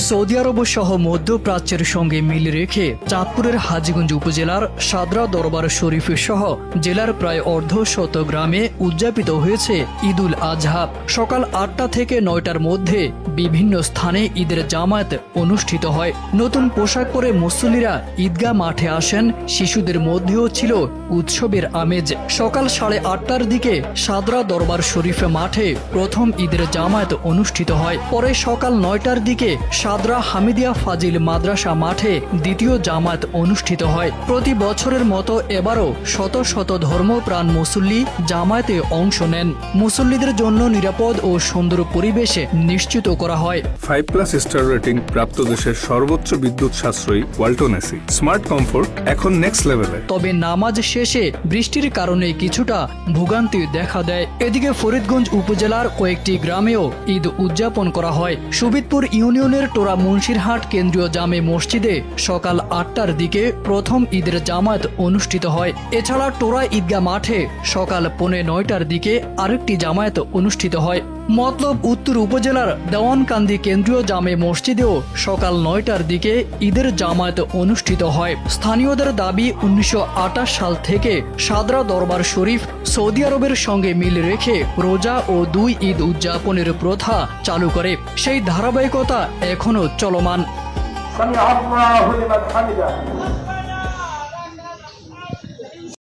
Saudi আরব সহ মধ্যপ্রাচ্যের সঙ্গে মিল রেখে চাঁদপুরের হাজীগঞ্জ উপজেলার সাদরা দরবার শরীফ সহ জেলার প্রায় অর্ধশত গ্রামে উদযাপিত হয়েছে ঈদুল আজহা। সকাল ৮টা থেকে ৯টার মধ্যে বিভিন্ন স্থানে ঈদের জামায়াত অনুষ্ঠিত হয়। নতুন পোশাক পরে মুসল্লিরা ঈদগাহ মাঠে আসেন। শিশুদের মধ্যেও ছিল উৎসবের আমেজ। সকাল 8:30টার দিকে সাদরা দরবার শরীফ মাঠে প্রথম ঈদের জামায়াত অনুষ্ঠিত হয়। পরে সকাল 9টার দিকে সাদরা হামিদিয়া ফাজিল মাদ্রাসা মাঠে দ্বিতীয় জামায়াত অনুষ্ঠিত হয়। প্রতি বছরের মতো এবারও শত শত ধর্মপ্রাণ মুসল্লি জামায়াতে অংশ নেন। মুসল্লিদের জন্য নিরাপদ ও সুন্দর পরিবেশে নিশ্চিত করা হয়। 5+ স্টার রেটিং প্রাপ্ত দেশের সর্বোচ্চ বিদ্যুৎ সাশ্রয়ী ওয়ালটন এসি। স্মার্ট কমফোর্ট এখন নেক্সট লেভেলে। তবে নামাজ শেষে বৃষ্টির কারণে কিছুটা ভোগান্তি দেখা দেয়। এদিকে ফরিদগঞ্জ উপজেলার কয়েকটি গ্রামেও ঈদ উদযাপন করা হয়। সুবিদপুর ইউনিয়নের টোরা মুন্সিরহাট কেন্দ্রীয় জামে মসজিদে সকাল 8টার দিকে প্রথম ঈদের জামায়াত অনুষ্ঠিত হয়। এছাড়া টোরা ঈদগাহ মাঠে সকাল 9:45টার দিকে আরেকটি জামায়াত অনুষ্ঠিত হয়। মতলব উত্তর উপজেলার দেওয়ানকান্দি কেন্দ্রীয় জামে মসজিদেও সকাল 9টার দিকে ঈদের জামায়াত অনুষ্ঠিত হয়। স্থানীয়দের দাবি 1928 সাল থেকে সাদরা দরবার শরীফ সৌদি আরবের সঙ্গে মিল রেখে রোজা ও 2 ঈদ উদযাপনের প্রথা চালু করে। সেই ধারাবাহিকতা এখনো চলমান।